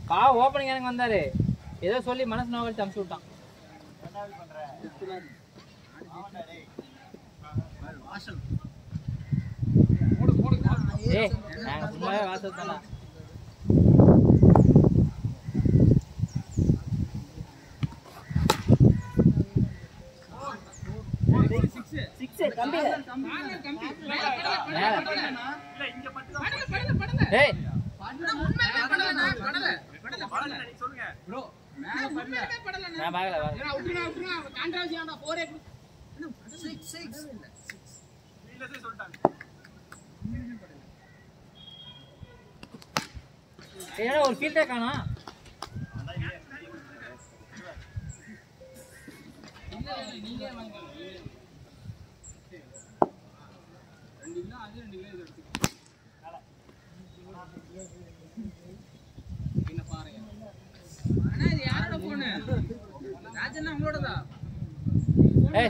பாவம் ஓப்பனிங் எனக்கு வந்தாரு, ஏதோ சொல்லி மனசு நோக்கடிச்சு அமுச்சு விட்டான். ஏய் நாங்க சும்மாவே வாசல் தானா. ஒரு ஃபீல்டே காணோம்.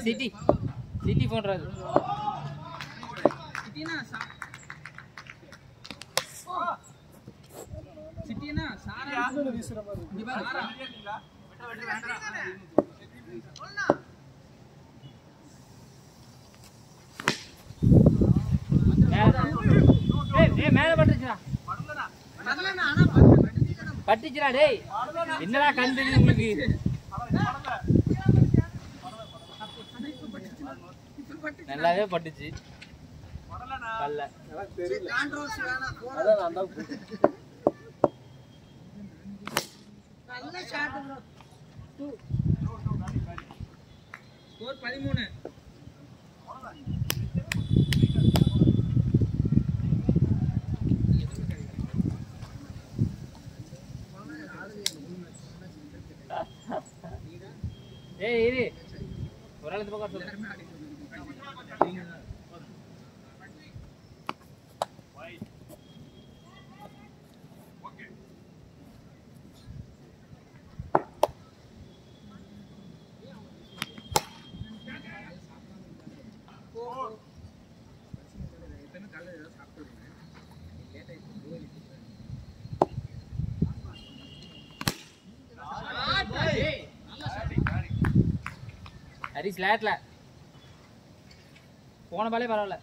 சிட்டி சிட்டி போன்றது சிட்டினா சாரா மேல பட்டுச்சுடா பட்டுச்சுடா. டேய் என்னடா கண்டு உங்களுக்கு நல்லாவே பட்டுச்சு. நல்ல ஷாட் ப்ரோ. 13 ஏய் இரு ஒரு ஆளு பக்கம் சொல்லு. ஹரி ஸ்லாட்ல போன பாலே பரவாயில்ல.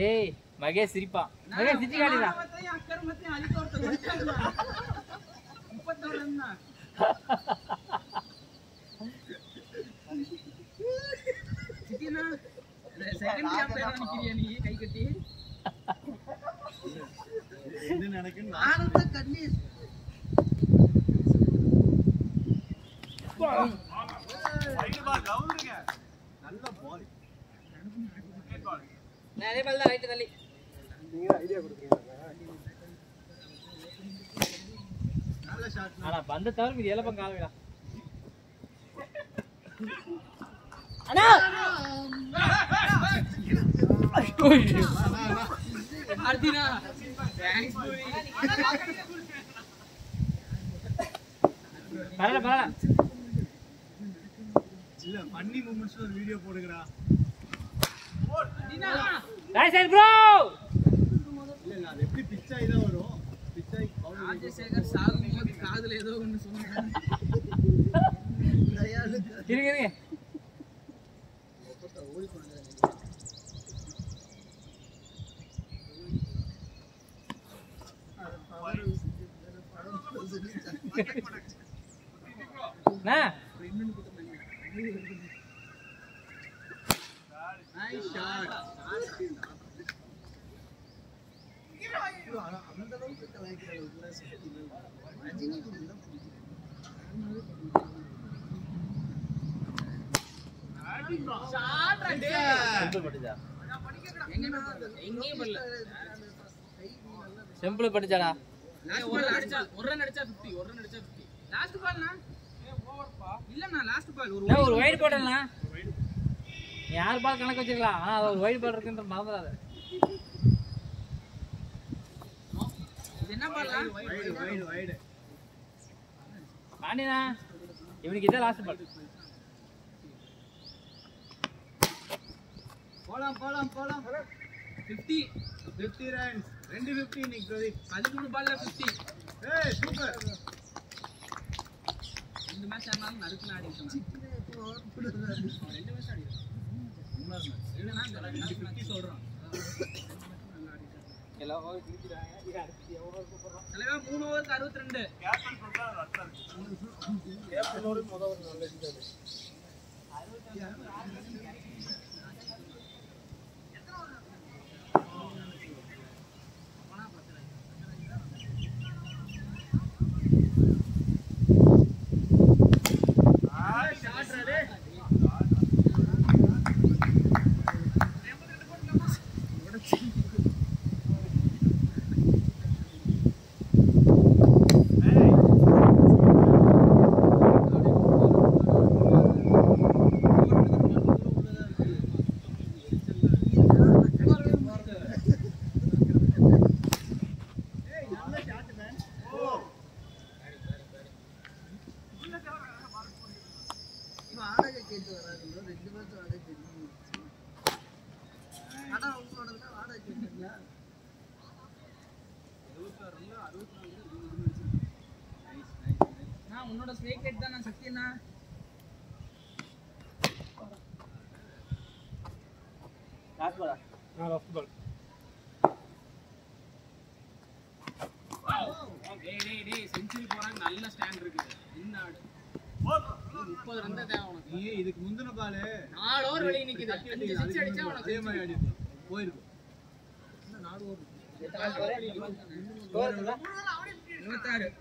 ஏய் மகேஷ் சிரிப்பா. மகேஷ் சிரிச்சு காட்டிடா. அக்கர் மத்தி அலிக்கு ஒருத்தர் வந்துட்டாங்க. 31 ரன்னா. சிட்டினா செகண்ட் கேம் பேரா நிக்கிறியா நீ கை கட்டி? என்ன நடக்குன்னு ஆனந்த கண்ணீர். ரைட் பால் ரவுண்டுங்க. நல்ல பால். நிறைய பால் தான் ரைட் தள்ளி. நீங்க ஐடியா கொடுத்தீங்க. நல்ல ஷாட். ஆனா பந்த தவிர மீதி எல்லாம் கால் விடா. அண்ணா அர்தினா தேங்க்ஸ் பூரி. பரல பரல இல்ல ஃபன்னி மூமெண்ட்ஸ் ஒரு வீடியோ போடுங்கடா. அர்தினா ரைட் சைடு ப்ரோ. இல்ல இல்ல அது எப்படி பிட்ச் ஆயிதா வரும். பிட்ச் ஆயி ராஜசேகர் சாகும்போது காதுல ஏதோ ஒன்னு சொன்னாங்க. இருங்க ஓடி போனாங்க. என்ன நைஸ் ஷாட் அந்த அளவுக்கு கலாய்க்கிறாங்க ரஜினி ஷாட் ரெடி சிம்பிள் படிச்சா எங்கேயும் பண்ணல சிம்பிள் படிச்சாடா ஒரு ரன் அடிச்சா 50 ஒரு ரன் அடிச்சா 50 லாஸ்ட் பால்னா ஓவர்ப்பா இல்லண்ணா லாஸ்ட் பால் ஒரு வைட் போடலனா நீ யார் பால் கணக்கு வச்சிரலாம் ஆனா அது ஒரு வைட் பால் இருக்குன்ற மறந்துடாத இது என்ன பால்னா வைட் பாண்டினா இவனுக்கு இதான் லாஸ்ட் பால் போலாம் 50 ரன்ஸ் 2 50 இன்னைக்கு பிரதீப் 13 பால்ல 50 ஏய் சூப்பர் இந்த மேட்ச் ஆனாலும் நறுக்குன ஆடிட்டான் ரெண்டு மேட்ச் ஆடிட்டான் இல்லனா 50 சொல்றான் எல்லாம் ஓவர் கிழிச்சாங்க இது அடுத்து எவ்வளவு கூப்பிடுறோம் தலைவா 3 ஓவருக்கு 62 கேப்டன் சொல்றா ரத்தம் இருக்கு கேப்டனோட முதல் ஓவர் நல்ல அடிச்சாரு உன்னோட ஸ்னேக் ஹெட் தான் நான் சக்தியண்ணா லாஸ்ட் பால் லாஸ்ட் பால் டேய் செஞ்சுரி போறாங்க நல்ல ஸ்டாண்ட் இருக்கு என்ன ஆடு 30 ரன் தான் தேவை உனக்கு நீ இதுக்கு முந்தின பால் 4 ஓவர் வெளிய நிக்குது 5 6 அடிச்சா உனக்கு அதே மாதிரி ஆடி போயிருக்கு என்ன 4 ஓவர் ஸ்கோர் என்ன 26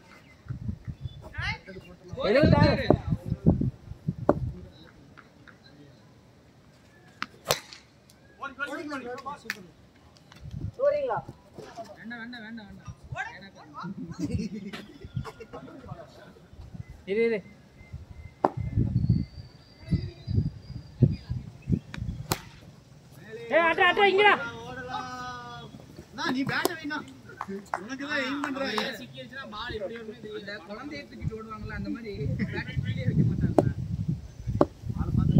76 சூரிங்களா வேண்டாம் இரு ஏய் அட்ட இங்கடா நான் நீ பேட் வைனா உனக்கு தான் எய்ம் பண்றாங்க சிக்கிடுச்சுனா பால் எப்படி வரும்னே தெரியல குழந்தையை தூக்கிட்டு ஓடுவாங்கல அந்த மாதிரி பேட் கீழே வைக்க மாட்டாங்க பால் பார்த்து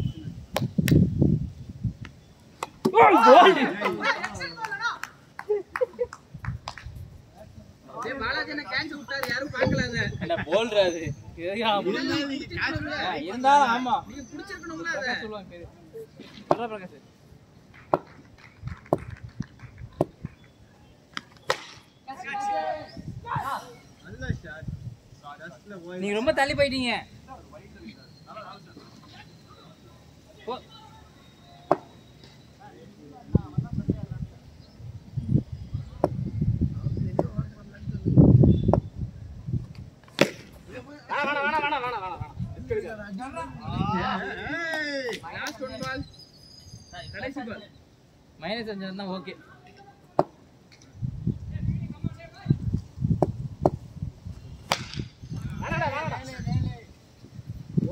கோல் ஏய் பாலாஜி என்ன கேட்ச் விட்டாரு யாரும் பார்க்கல அத என்ன போல்றா அது இருந்தா ஆமா நீங்க புடிச்சிருக்கணும்ல அத சொல்லுவாங்க பிரகாஷ் நல்ல ஷாட் ஜஸ்ட்ல போய் நீங்க ரொம்ப தள்ளி போயிட்டீங்க லாஸ்ட் ஒன் பால் கடைசி பால் மைனஸ் 5 இருந்தா ஓகே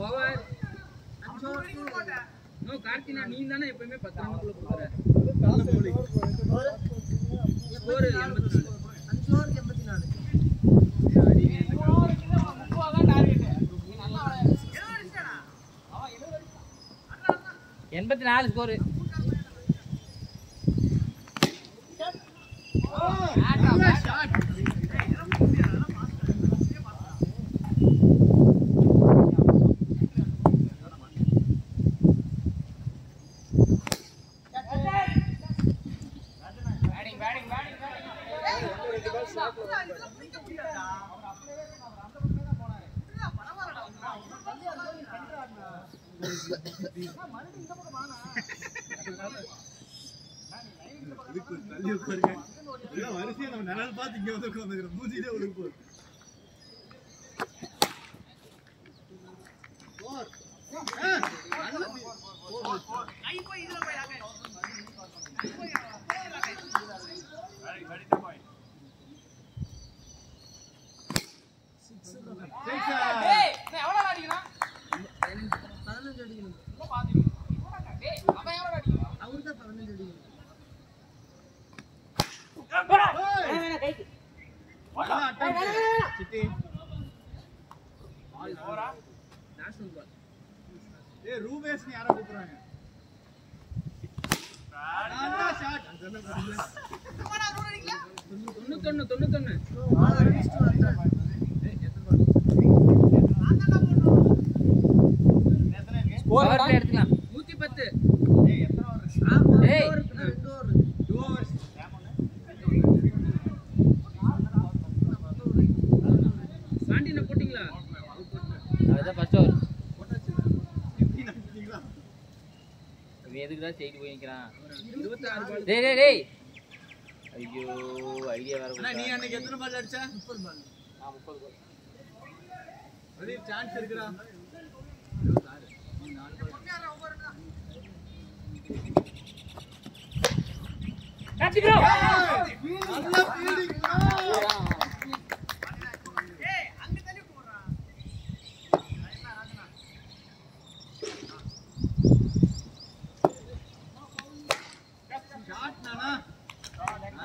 ஓவர் நோ கார்த்தினா நீ தானே எப்பவுமே 10 ரன்னுக்குள்ள போற ஸ்கோர் 84 5 ஓவர் 84 ஸ்கோர் வரிசையா நம்ம நிழல் பார்த்து இங்க வந்து உட்காந்துக்கிறோம் மூஞ்சிலே ஒழுங்கு போகுது ரூபேஷ் யாரை கூப்பிடுறாங்க எடுத்துக்கலாம் 110 சாண்டின போட்டீங்களா அதுதான் ஃபர்ஸ்ட் ஓவர் இவன் எதுக்குதான் செய்து போய் நிக்கிறான் 26 பால் டேய் டேய் டேய் ஐயோ ஐடியா வேற அண்ணா நீ அன்னைக்கு எத்தனை பால் அடிச்ச 30 பால் 30 கோல் அது சான்ஸ் இருக்குடா 26 நல்ல ஃபீல்டிங்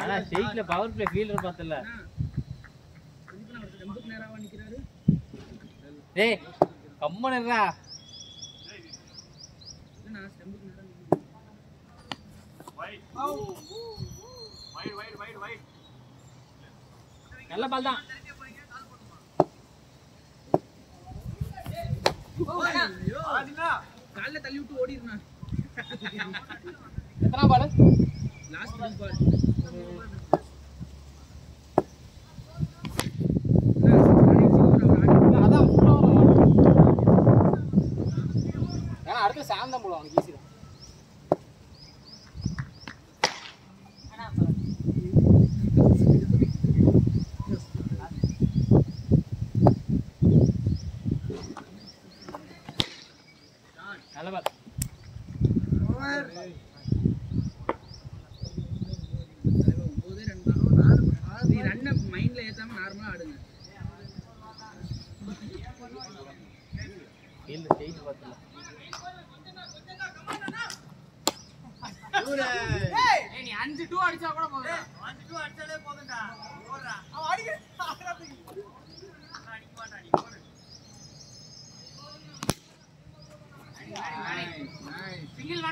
ஆனா ஸ்ட்ரைட்ல பவர் பிளே ஃபீல்டர் பார்த்தல ரொம்ப நேரமா நிக்கிறாரு டேய் கம்மன் இருடா நான் ஸ்டெம்புக்கு நேரா வைட் நல்ல பால் தான் கால்ல தள்ளி விட்டு ஓடிடுனா எத்தனை பால் லாஸ்ட் பால் அதான் ஏன்னா அடுத்து சாந்தம் போடுவாங்க ஈஸி தான் நல்ல பால் நீ ரன்னை மைண்ட்ல ஏத்தாம நார்மலா ஆடுங்க ஃபீல்ட் ஸ்ட்ரைட் பார்த்தல நீ 5-2 அடிச்சா கூட போதும் 5-2 அடிச்சாலே போதும்டா ஓடுறா அவன் அடிக்க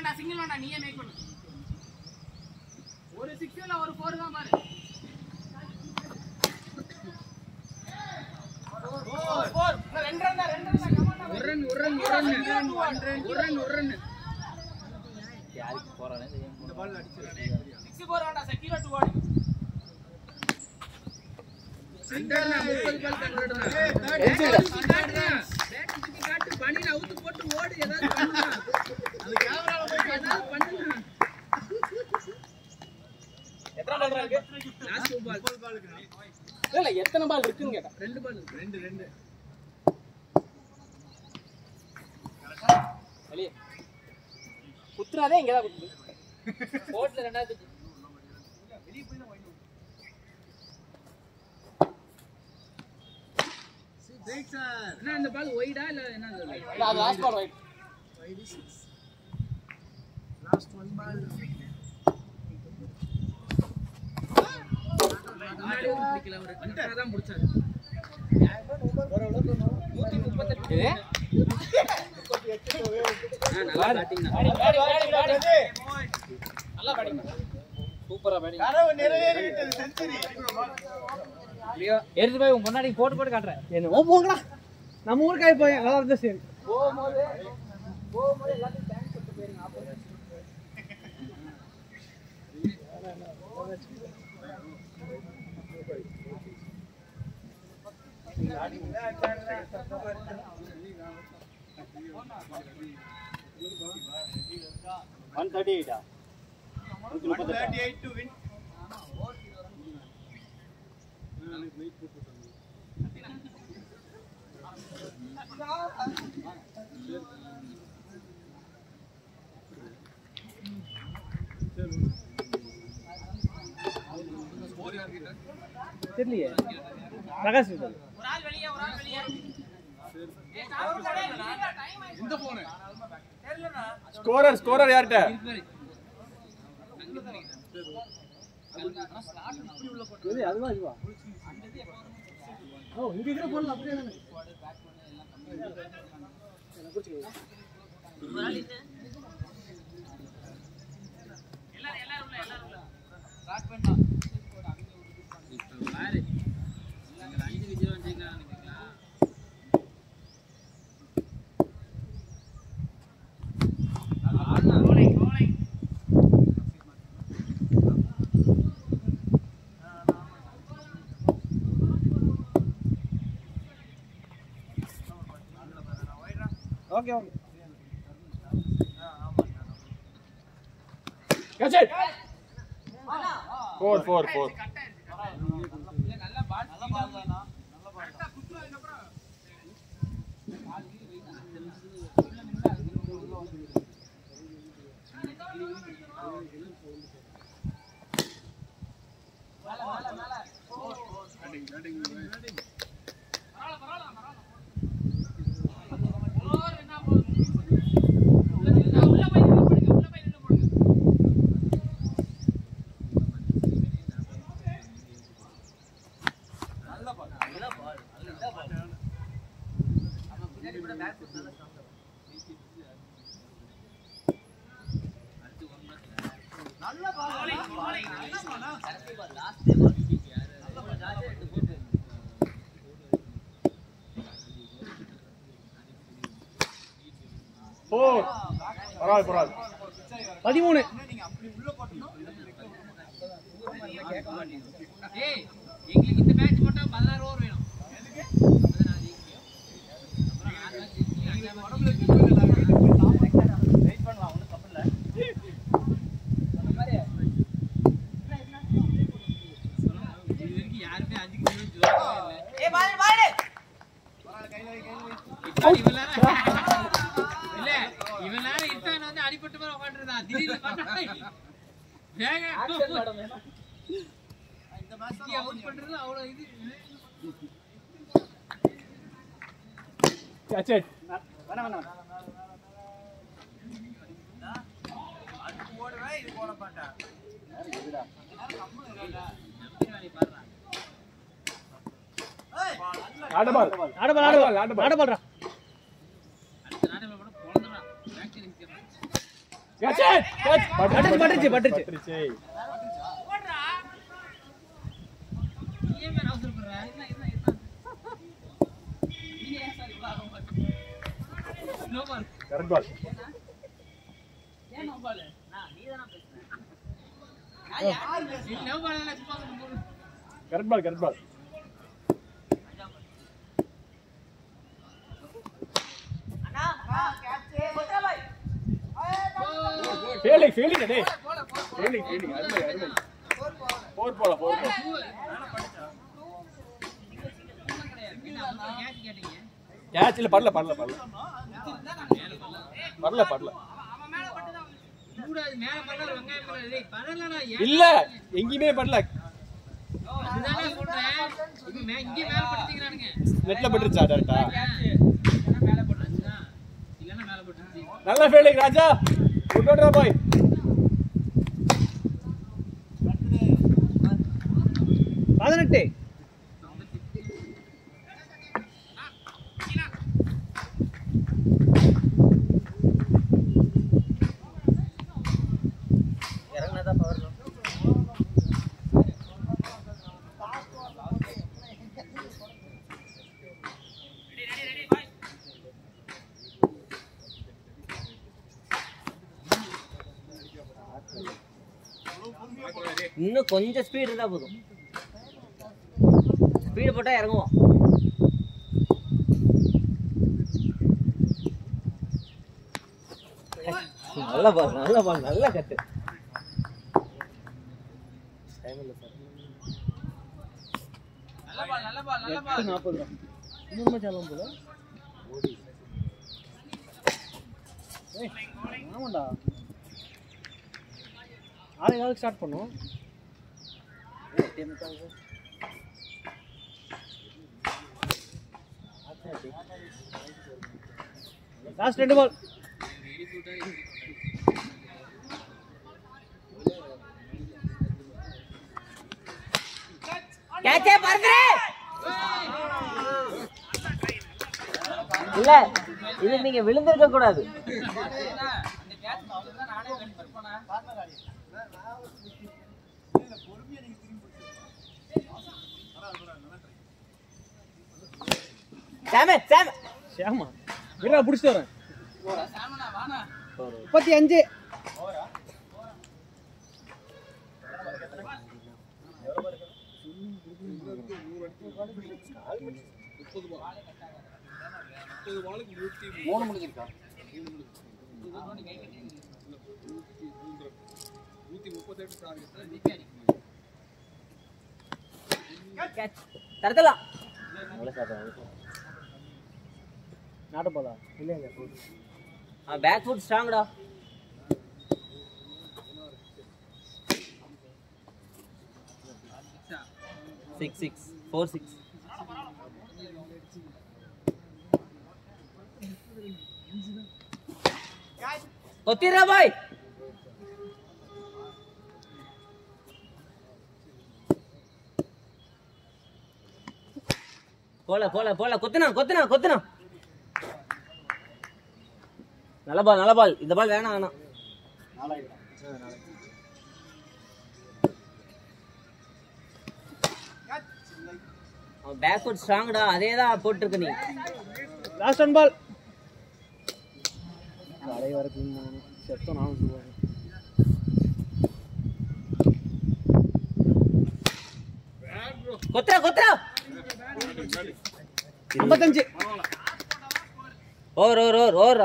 சிங்கிள் வேண்டாம் நீயே மேக் பண்ணு ஒரு 6 இல்ல ஒரு 4 தான் பாரு ஒரு ரன் யாருக்கு போறானே தெரியும் இந்த பால் அடிச்சிரானே 6 4 வேண்டாம் செக்கில 2 ஆடு சென்டர்ல 30 பால் கன்வர்ட் பேட் தூக்கி காட்டு பனில அவுத்து போட்டு ஓடு ஏதாவது பண்ணுடா அது கேமரால போய் ஏதாவது பண்ணுடா எத்தனை பால் இருக்கு லாஸ்ட் பால் 30 பாலுக்கு இல்ல எத்தனை பால் இருக்குன்னு கேட்டா 2 பால் இருக்கு 2 வெளியே குத்துறாதே இங்க தான் குத்து கோட்ல ரெண்டாவது வெளிய போய் தான் வாங்கி சார் அண்ணா இந்த பால் ஒய்டா இல்ல என்னது இல்ல அது last ball right last one ball முன்னாடி பிடிக்கல ஒரு கரெக்ட்டா தான் பிடிச்சாரு 138 இது நல்லா பேட்டிங் நல்லா பேட்டிங் சூப்பரா பேட்டிங் கனவு நிறைவேறிவிட்டது செஞ்சுரி எடுத்து போய் உன் முன்னாடி போட்டு காட்டுறேன் என்ன போங்கடா நம்ம ஊருக்காய் போய் நல்லா இருந்தா சரி போகும்போது எல்லாத்தையும் தேங்க்ஸ் சொல்லிட்டு போயிருங்க 138 138 to win. தெரியலையே பிரகாஷ் ஒரு ஆள் வெளியே இந்த போன் ஸ்கோரர் யார்ட்ட இது அதுவா இதுவா ஓ இங்க இருக்கிற போன்ல அப்படியே தானே எல்லாரும் உள்ள ஸ்டார்ட் பண்ணா இப்போ பாரு நீங்க 5 விஜய் வந்தீங்களா ஓகே ஓகே catch it 4 நல்ல பால் தானா நல்ல பால் கரெக்ட்டா குத்துறதுக்கு அப்புறம் பரவாயில்ல 13 நீங்க அப்படி உள்ள போட்டணும் ஏய் எங்களுக்கு இந்த மேட்ச் மட்டும் 16 ஓவர் வேணும் எதுக்கு 16 உடம்புல தூக்கல நான் வீட்டுக்கு போய் சாப்பிட்டு வெயிட் பண்ணலாம் ஒண்ணும் தப்பு இல்ல சொன்ன மாதிரி இது வரைக்கும் யாருமே 5 கிலோ ஜோரவே இல்ல ஏய் பாரு பாரு இல்ல இவனால இட்டான வந்து அடிபட்டு போற உட்கார்ந்திருந்தான் திடீர்னு பார்த்தா வேக ஆக்சன் மேடம் இந்த மேட்ச் அவுட் பண்றது அவ்வளவு இது catch it வேணாம் அது போடுவே இது போட மாட்டேன் ஆடபால் ஆடபால்டா catch it பட்டுச்சு correct ball correct ball fielding டேய் fielding அருமை 4 போல catch இல்ல படல இல்ல எங்கயுமே படல நெட்ல பட்டுச்சா டைரக்டா நல்ல ஃபீல்டிங் ராஜா குட் ஒன் பாய் பதினெட்டு இறங்கினதா பவர் இன்னும் கொஞ்சம் ஸ்பீடு இருந்தா போதும் ஸ்பீடு போட்டா இறங்குவோம் நல்ல பால் நல்ல கட்டு. நல்ல பால் 40 இன்னும் சேலம் போல. ஆமாண்டா 6 ஸ்டார்ட் பண்ணோம். லாஸ்ட் 2 பால். கேட்சே பர்கரே இல்ல இது நீங்க விழுந்திருக்க கூடாது. ஷாமா இருடா புடிச்சிட்டு வரேன். 35 3 முடிஞ்சிருக்கா? தரதலாம் நாட்டு போதா இல்ல பேக் ஃபுட் ஸ்ட்ராங்டா. சிக்ஸ் 4-6 கொத்திரா பாய். போல கொத்துனா. நல்ல பால் இந்த பால் வேணாம். பேக் ஃபுட் ஸ்ட்ராங்டா அதேதான் போட்டுருக்க நீ. லாஸ்ட் 1 பால். கடை வரைக்கும் செத்தோம் நானும் சொல்லுவேன். கொத்துறா 55 ஓவரா 4 ஓவர்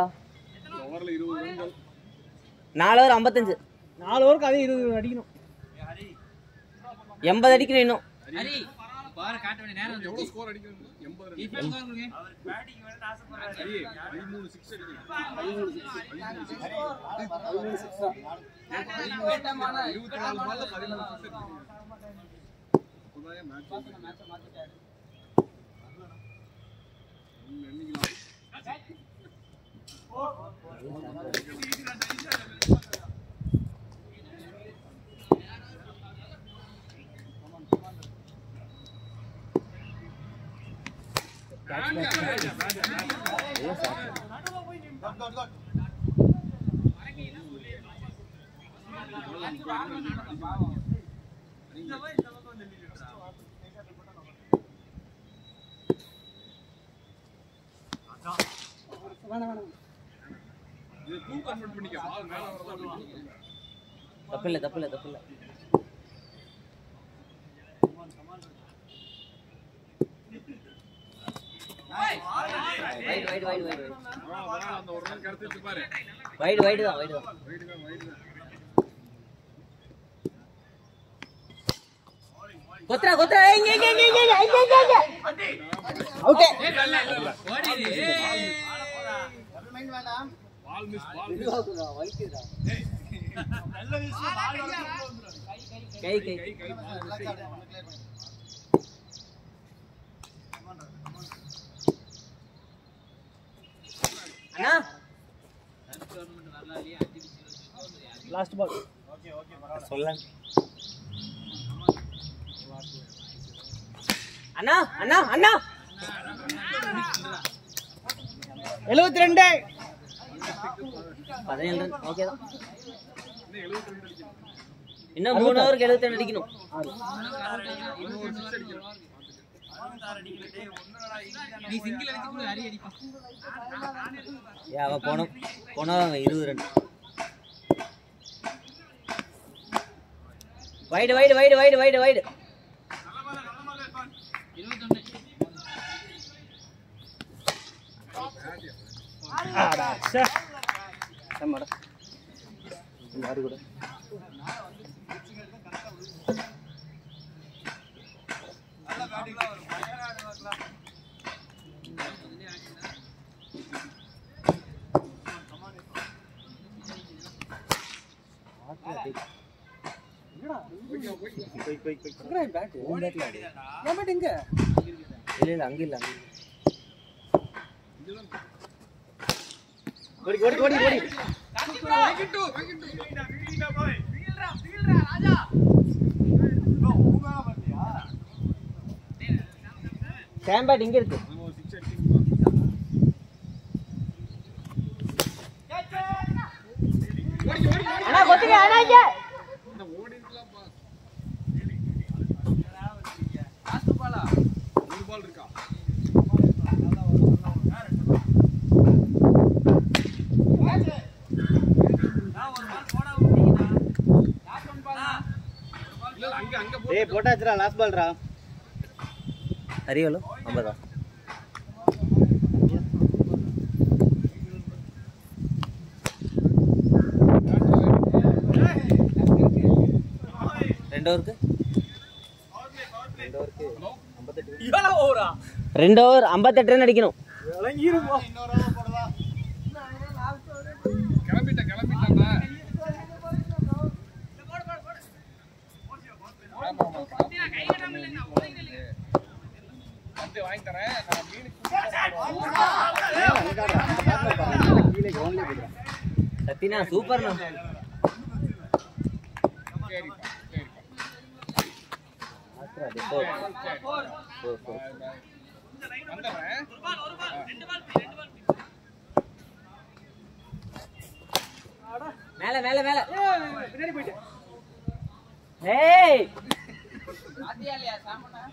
55 4 ஓவருக்கு அதே 20 அடிக்கணும். 80 அடிக்கணும் இன்னும். ஹரி பாரு காட்ட வேண்டிய நேரம் வந்து எவ்வளவு ஸ்கோர் அடிக்கணும்? 80 ஸ்கோர் கொடுங்க. அவர் பேட்டிங் வேற ஆசைப்படுறாரு. ஹரி 13 6 அடிக்கணும். 13 6 தான். 24 பால்ல 13 6 அடிக்கணும். புதாய மேட்ச் மாத்திட்டாரு. தப்பில்லை வைடு தான் கொத்ரா இங்க அவுட். கை அண்ணா லாஸ்ட் பால். சொல்ல அண்ணா 72 17 ரன் ஓகே தான். இன்னும் 3 ஓவருக்கு 72 அடிக்கணும். நீ சிங்கிள் அடிச்சு கூட ஹரி அடிப்பா. அவ போனா 20 ரன். வைடு 21 ஆடா சே சமடா யாரு கூட கேம்பேட் இங்க இருக்கு. அண்ணா கொத்துங்க அண்ணா இங்க. ஏய் போட்டாச்சுடா லாஸ்ட் பால்டா. ஹரியலோ 50. ரெண்டு ஓவருக்கு 2 ஓவர் 58 ரன் அடிக்கணும். சத்தினா சூப்பர்ண்ணா. மேல மேல மேல பின்னாடி போயிட்டு. ஏய் ஆதியாலியா சாமண்ணா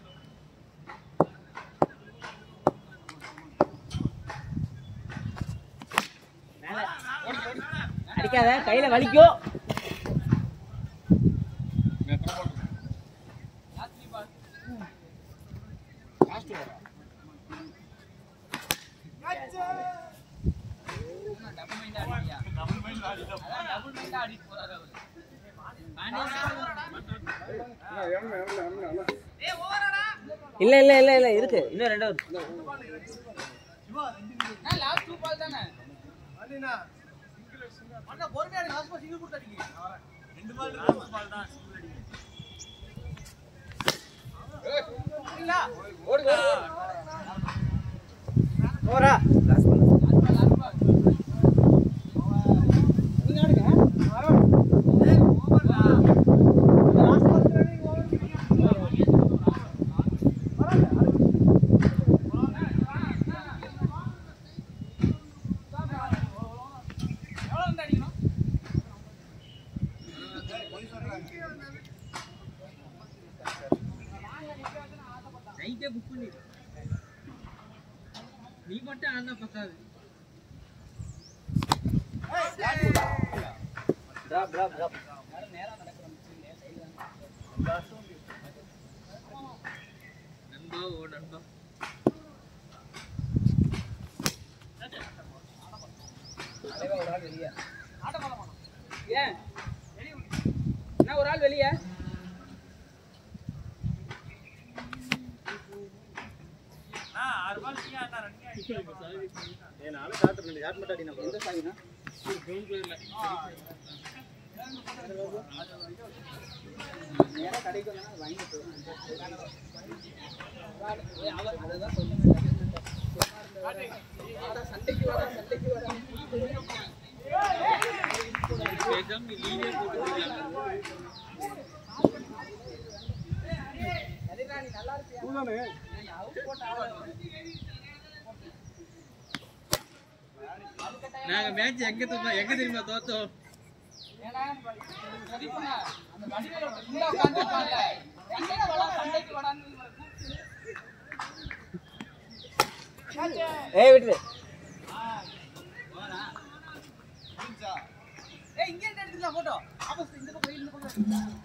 அடிக்காத கையில வலிக்கும். இல்ல இல்ல இல்ல இல்ல இருக்கு இன்னும் 2 ஓவர். லாஸ்ட் 2 பால் தானே அண்ணா பொறுமையா லாஸ்ட் பால் சிங்கிள் போட்டு அடிங்க. 2 பால் லாஸ்ட் பால் தான் சிங்கிள் அடிங்க. இல்ல ஓடு ஓடு ஓரா லாஸ்ட் பால் நீங்க ஆடுங்க. ஏய் ஓவர்டா லாஸ்ட் பால் நீங்க ஓவர் நைட்டே புக் பண்ணி நீ மட்டும் ஆனா பத்தாது. டிராப் டிராப் டிராப் நேரா நடக்குறோம் நண்பா ஓ நண்பா அடவே ஒரு ஆள் வெளிய ஆட போலாம். ஏன் என்ன ஒரு ஆள் வெளிய நானும் காட்டுறேன். யார் மட்டும் அடினா எந்த சாங்கினா கிரவுண்ட் பிளேயர்ல நேரா கடைக்கு வந்தா வாங்கிட்டு அவர் அததான் சொல்லுங்க. சண்டைக்கு வர பேசாம லீவே போட்டுருக்காங்க. சரிடா நீ நல்லா இருப்பியா? நாங்க மேட்ச் எங்க தெரியுமா தோத்தோம்? ஏய் விட்டு இங்க எடுத்துக்கலாம் போட்டோ. ஆப்போசிட் இந்த பக்கம்